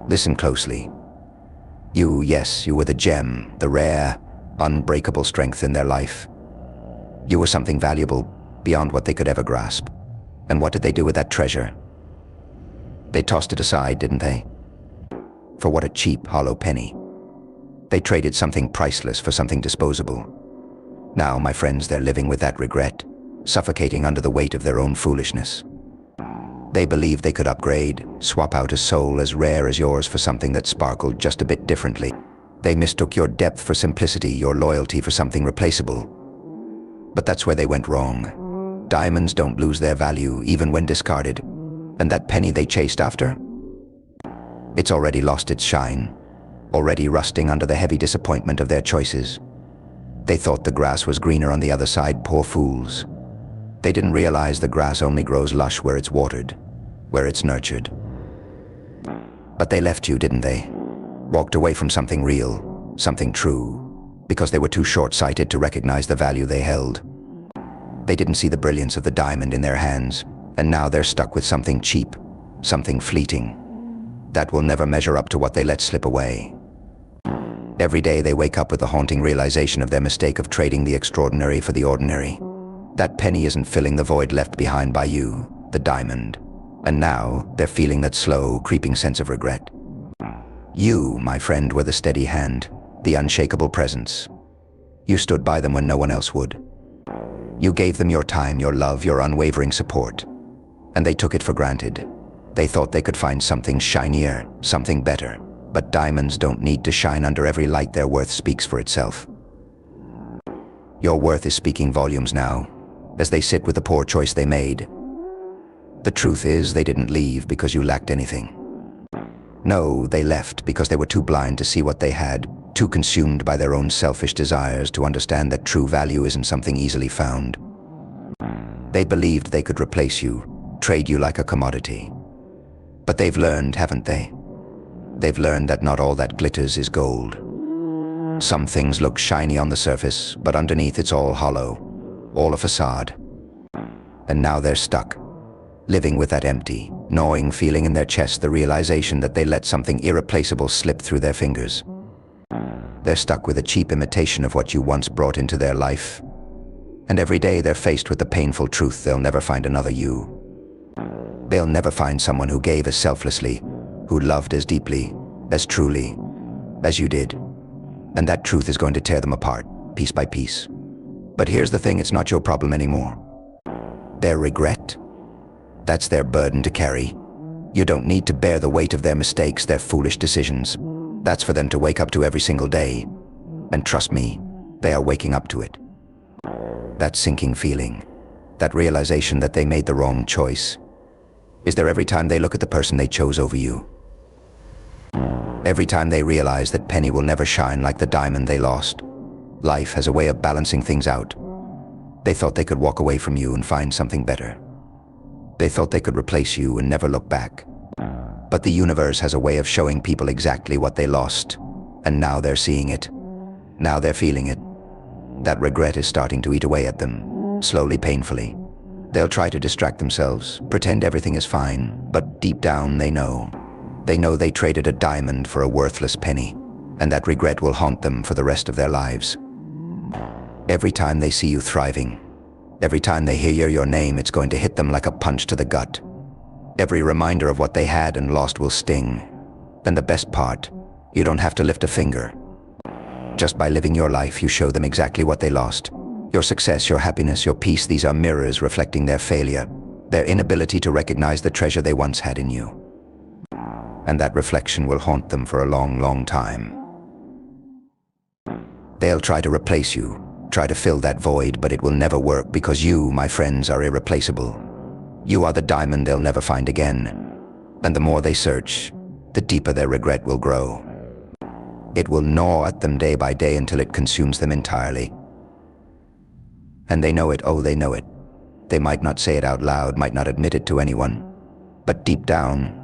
Listen closely. Yes, you were the gem, the rare, unbreakable strength in their life. You were something valuable beyond what they could ever grasp. And what did they do with that treasure? They tossed it aside, didn't they? For what a cheap, hollow penny. They traded something priceless for something disposable. Now, my friends, they're living with that regret, suffocating under the weight of their own foolishness. They believed they could upgrade, swap out a soul as rare as yours for something that sparkled just a bit differently. They mistook your depth for simplicity, your loyalty for something replaceable. But that's where they went wrong. Diamonds don't lose their value, even when discarded. And that penny they chased after? It's already lost its shine, already rusting under the heavy disappointment of their choices. They thought the grass was greener on the other side, poor fools. They didn't realize the grass only grows lush where it's watered, where it's nurtured. But they left you, didn't they? Walked away from something real, something true, because they were too short-sighted to recognize the value they held. They didn't see the brilliance of the diamond in their hands, and now they're stuck with something cheap, something fleeting, that will never measure up to what they let slip away. Every day they wake up with the haunting realization of their mistake of trading the extraordinary for the ordinary. That penny isn't filling the void left behind by you, the diamond. And now they're feeling that slow, creeping sense of regret. You, my friend, were the steady hand, the unshakable presence. You stood by them when no one else would. You gave them your time, your love, your unwavering support. And they took it for granted. They thought they could find something shinier, something better. But diamonds don't need to shine under every light. Their worth speaks for itself. Your worth is speaking volumes now, as they sit with the poor choice they made. The truth is, they didn't leave because you lacked anything. No, they left because they were too blind to see what they had, too consumed by their own selfish desires to understand that true value isn't something easily found. They believed they could replace you, trade you like a commodity. But they've learned, haven't they? They've learned that not all that glitters is gold. Some things look shiny on the surface, but underneath it's all hollow, all a facade. And now they're stuck, living with that empty, gnawing feeling in their chest, the realization that they let something irreplaceable slip through their fingers. They're stuck with a cheap imitation of what you once brought into their life. And every day they're faced with the painful truth they'll never find another you. They'll never find someone who gave as selflessly, who loved as deeply, as truly, as you did. And that truth is going to tear them apart, piece by piece. But here's the thing, it's not your problem anymore. Their regret, that's their burden to carry. You don't need to bear the weight of their mistakes, their foolish decisions. That's for them to wake up to every single day. And trust me, they are waking up to it. That sinking feeling, that realization that they made the wrong choice, is there every time they look at the person they chose over you. Every time they realize that penny will never shine like the diamond they lost. Life has a way of balancing things out. They thought they could walk away from you and find something better. They thought they could replace you and never look back. But the universe has a way of showing people exactly what they lost. And now they're seeing it. Now they're feeling it. That regret is starting to eat away at them, slowly, painfully. They'll try to distract themselves, pretend everything is fine, but deep down they know. They know they traded a diamond for a worthless penny, and that regret will haunt them for the rest of their lives. Every time they see you thriving, every time they hear your name, it's going to hit them like a punch to the gut. Every reminder of what they had and lost will sting. And the best part, you don't have to lift a finger. Just by living your life, you show them exactly what they lost. Your success, your happiness, your peace, these are mirrors reflecting their failure, their inability to recognize the treasure they once had in you. And that reflection will haunt them for a long, long time. They'll try to replace you, try to fill that void, but it will never work because you, my friends, are irreplaceable. You are the diamond they'll never find again. And the more they search, the deeper their regret will grow. It will gnaw at them day by day until it consumes them entirely. And they know it, oh, they know it. They might not say it out loud, might not admit it to anyone. But deep down,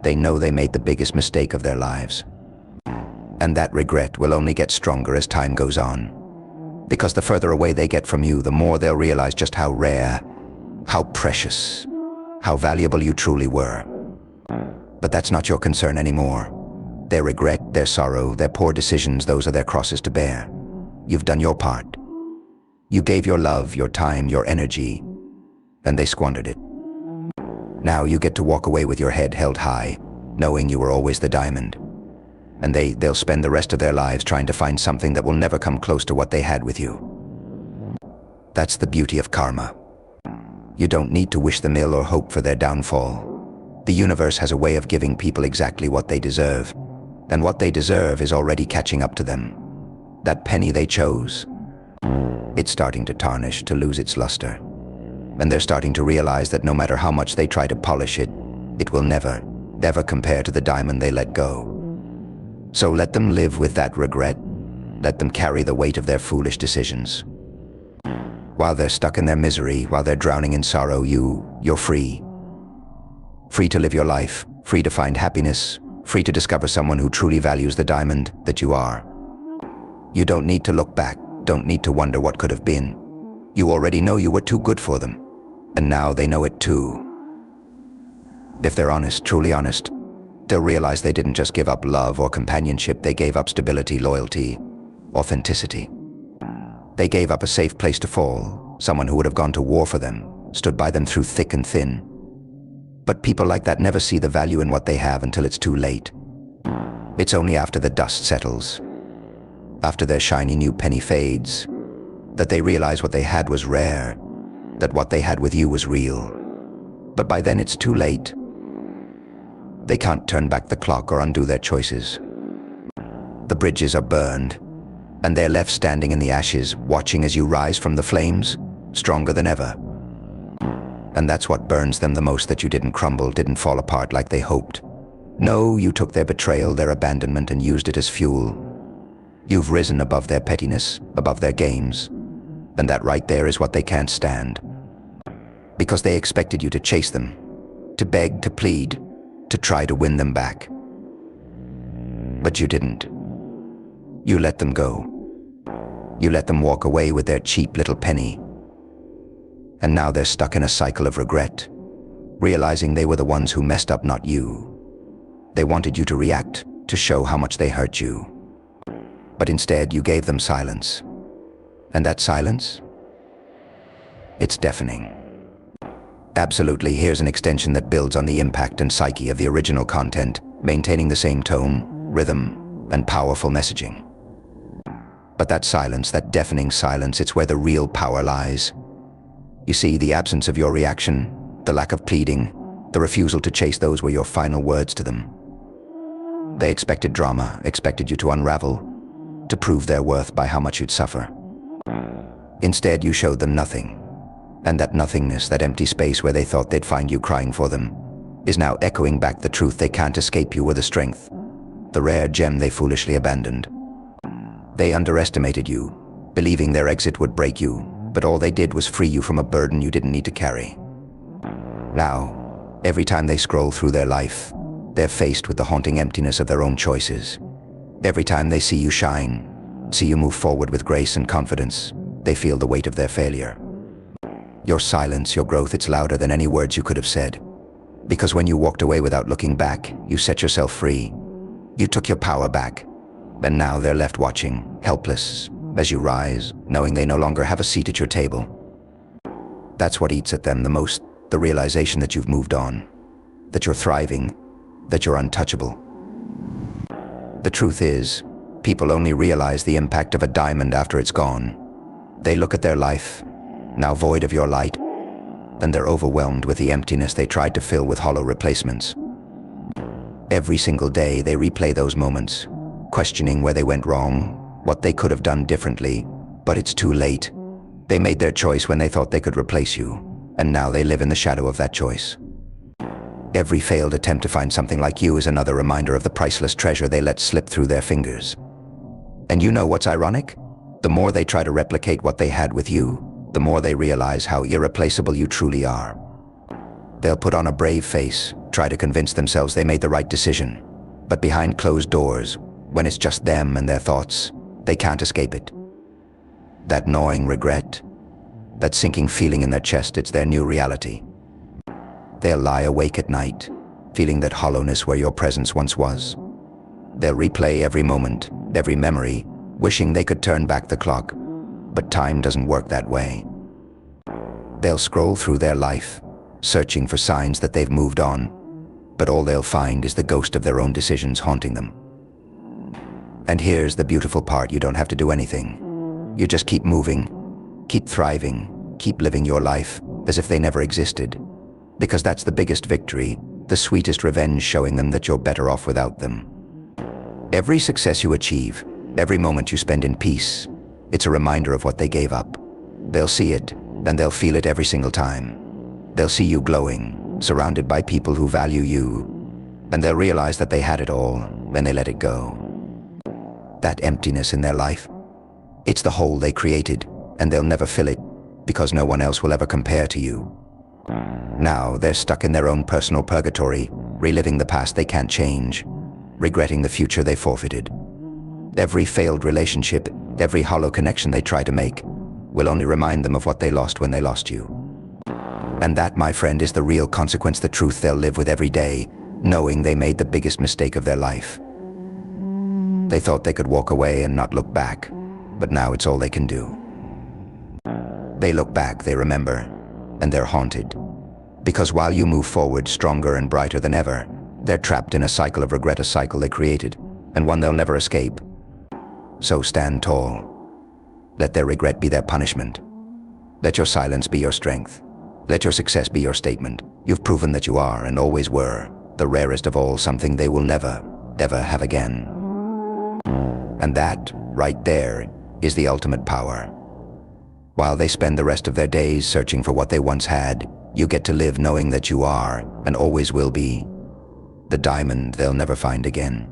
they know they made the biggest mistake of their lives. And that regret will only get stronger as time goes on. Because the further away they get from you, the more they'll realize just how rare, how precious, how valuable you truly were. But that's not your concern anymore. Their regret, their sorrow, their poor decisions, those are their crosses to bear. You've done your part. You gave your love, your time, your energy, and they squandered it. Now you get to walk away with your head held high, knowing you were always the diamond. And they'll spend the rest of their lives trying to find something that will never come close to what they had with you. That's the beauty of karma. You don't need to wish them ill or hope for their downfall. The universe has a way of giving people exactly what they deserve, and what they deserve is already catching up to them. That penny they chose, it's starting to tarnish, to lose its luster. And they're starting to realize that no matter how much they try to polish it, it will never, ever compare to the diamond they let go. So let them live with that regret. Let them carry the weight of their foolish decisions. While they're stuck in their misery, while they're drowning in sorrow, you're free. Free to live your life, free to find happiness, free to discover someone who truly values the diamond that you are. You don't need to look back, don't need to wonder what could have been. You already know you were too good for them, and now they know it too. If they're honest, truly honest, they'll realize they didn't just give up love or companionship, they gave up stability, loyalty, authenticity. They gave up a safe place to fall, someone who would have gone to war for them, stood by them through thick and thin. But people like that never see the value in what they have until it's too late. It's only after the dust settles, after their shiny new penny fades, that they realize what they had was rare, that what they had with you was real. But by then it's too late. They can't turn back the clock or undo their choices. The bridges are burned, and they're left standing in the ashes, watching as you rise from the flames, stronger than ever. And that's what burns them the most, that you didn't crumble, didn't fall apart like they hoped. No, you took their betrayal, their abandonment, and used it as fuel. You've risen above their pettiness, above their games, and that right there is what they can't stand. Because they expected you to chase them, to beg, to plead, to try to win them back. But you didn't. You let them go. You let them walk away with their cheap little penny. And now they're stuck in a cycle of regret, realizing they were the ones who messed up, not you. They wanted you to react, to show how much they hurt you. But instead, you gave them silence. And that silence? It's deafening. Absolutely, here's an extension that builds on the impact and psyche of the original content, maintaining the same tone, rhythm, and powerful messaging. But that silence, that deafening silence, it's where the real power lies. You see, the absence of your reaction, the lack of pleading, the refusal to chase those were your final words to them. They expected drama, expected you to unravel, to prove their worth by how much you'd suffer. Instead, you showed them nothing. And that nothingness, that empty space where they thought they'd find you crying for them, is now echoing back the truth they can't escape you with the strength, the rare gem they foolishly abandoned. They underestimated you, believing their exit would break you, but all they did was free you from a burden you didn't need to carry. Now, every time they scroll through their life, they're faced with the haunting emptiness of their own choices. Every time they see you shine, see you move forward with grace and confidence, they feel the weight of their failure. Your silence, your growth, it's louder than any words you could have said. Because when you walked away without looking back, you set yourself free. You took your power back. And now they're left watching, helpless, as you rise, knowing they no longer have a seat at your table. That's what eats at them the most, the realization that you've moved on, that you're thriving, that you're untouchable. The truth is, people only realize the impact of a diamond after it's gone. They look at their life, now void of your light, and they're overwhelmed with the emptiness they tried to fill with hollow replacements. Every single day they replay those moments, questioning where they went wrong, what they could have done differently, but it's too late. They made their choice when they thought they could replace you, and now they live in the shadow of that choice. Every failed attempt to find something like you is another reminder of the priceless treasure they let slip through their fingers. And you know what's ironic? The more they try to replicate what they had with you, the more they realize how irreplaceable you truly are. They'll put on a brave face, try to convince themselves they made the right decision, but behind closed doors, when it's just them and their thoughts, they can't escape it. That gnawing regret, that sinking feeling in their chest, it's their new reality. They'll lie awake at night, feeling that hollowness where your presence once was. They'll replay every moment, every memory, wishing they could turn back the clock. But time doesn't work that way. They'll scroll through their life, searching for signs that they've moved on, but all they'll find is the ghost of their own decisions haunting them. And here's the beautiful part: you don't have to do anything. You just keep moving, keep thriving, keep living your life as if they never existed. Because that's the biggest victory, the sweetest revenge, showing them that you're better off without them. Every success you achieve, every moment you spend in peace, it's a reminder of what they gave up. They'll see it, and they'll feel it every single time. They'll see you glowing, surrounded by people who value you, and they'll realize that they had it all when they let it go. That emptiness in their life, it's the hole they created, and they'll never fill it, because no one else will ever compare to you. Now they're stuck in their own personal purgatory, reliving the past they can't change, regretting the future they forfeited. Every failed relationship, every hollow connection they try to make, will only remind them of what they lost when they lost you. And that, my friend, is the real consequence, the truth they'll live with every day, knowing they made the biggest mistake of their life. They thought they could walk away and not look back, but now it's all they can do. They look back, they remember, and they're haunted. Because while you move forward stronger and brighter than ever, they're trapped in a cycle of regret, a cycle they created, and one they'll never escape. So stand tall. Let their regret be their punishment. Let your silence be your strength. Let your success be your statement. You've proven that you are, and always were, the rarest of all, something they will never, ever have again. And that, right there, is the ultimate power. While they spend the rest of their days searching for what they once had, you get to live knowing that you are, and always will be, the diamond they'll never find again.